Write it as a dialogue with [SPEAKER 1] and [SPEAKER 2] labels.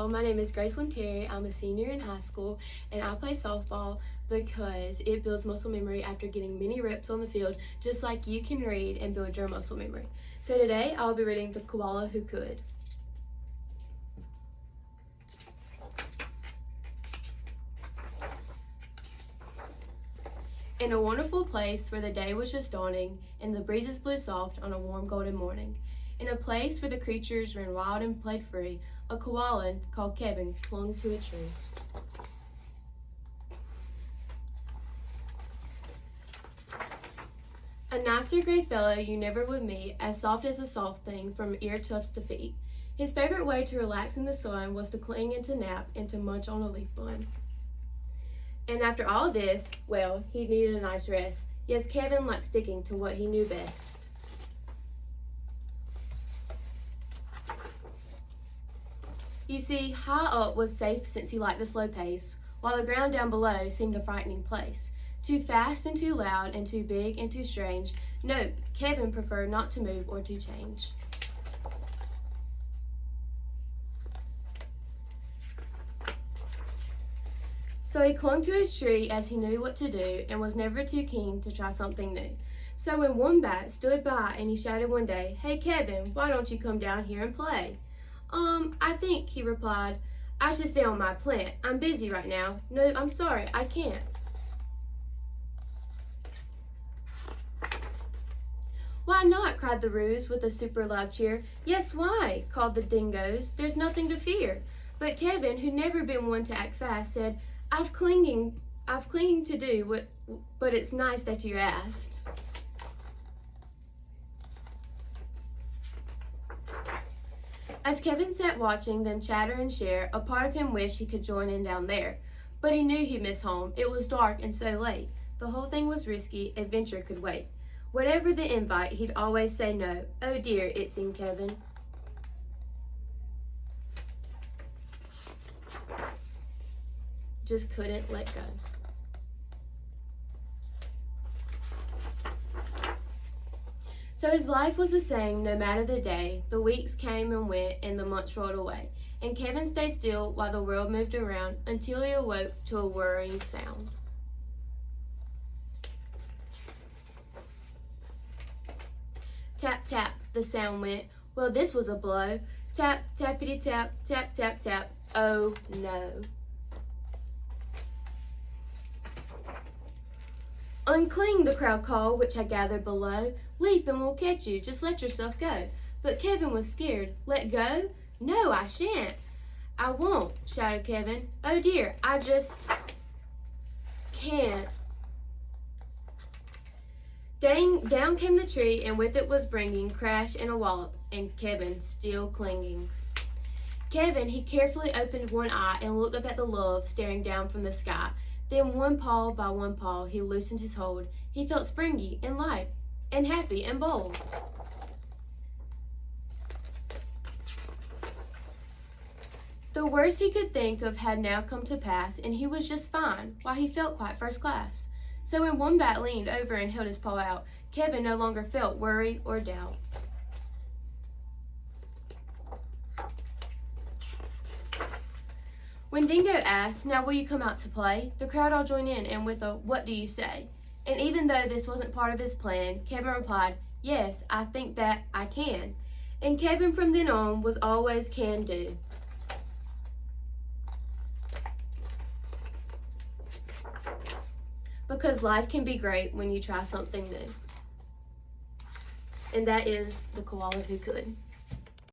[SPEAKER 1] Hello, my name is Gracelyn. I'm a senior in high school and I play softball because it builds muscle memory after getting many reps on the field, just like you can read and build your muscle memory. So today I'll be reading The Koala Who Could. In a wonderful place where the day was just dawning and the breezes blew soft on a warm golden morning, in a place where the creatures ran wild and played free, a koala called Kevin clung to a tree. A nicer gray fellow you never would meet, as soft as a soft thing from ear tufts to feet. His favorite way to relax in the sun was to cling and to nap and to munch on a leaf bun. And after all this, well, he needed a nice rest. Yes, Kevin liked sticking to what he knew best. You see, high up was safe since he liked a slow pace, while the ground down below seemed a frightening place. Too fast and too loud and too big and too strange. Nope, Kevin preferred not to move or to change. So he clung to his tree as he knew what to do and was never too keen to try something new. So when Wombat stood by and he shouted one day, "Hey Kevin, why don't you come down here and play?" I think," he replied, "I should stay on my plant. I'm busy right now. No, I'm sorry, I can't." "Why not?" cried the Roos with a super loud cheer. "Yes, why?" called the Dingoes. "There's nothing to fear." But Kevin, who'd never been one to act fast, said, I've clinging to do but it's nice that you asked." As Kevin sat watching them chatter and share, a part of him wished he could join in down there. But he knew he'd miss home. It was dark and so late. The whole thing was risky. Adventure could wait. Whatever the invite, he'd always say no. Oh dear, it seemed Kevin. Just couldn't let go. So his life was the same no matter the day. The weeks came and went and the months rolled away. And Kevin stayed still while the world moved around until he awoke to a whirring sound. Tap, tap, the sound went. Well, this was a blow. Tap, tappity tap, tap, tap, tap. Oh no. "Uncling," the crowd called, which had gathered below. "Leap and we'll catch you, just let yourself go." But Kevin was scared. "Let go? No, I shan't." "I won't," shouted Kevin. "Oh dear, I just can't." Down came the tree, and with it was bringing crash and a wallop, and Kevin still clinging. Kevin, he carefully opened one eye and looked up at the love staring down from the sky. Then one paw by one paw he loosened his hold. He felt springy and light and happy and bold. The worst he could think of had now come to pass, and he was just fine, while he felt quite first class. So when Wombat leaned over and held his paw out, Kevin no longer felt worry or doubt. When Dingo asked, "Now will you come out to play?" the crowd all joined in and with a "What do you say?" And even though this wasn't part of his plan, Kevin replied, "Yes, I think that I can." And Kevin from then on was always can do. Because life can be great when you try something new. And that is The Koala Who Could.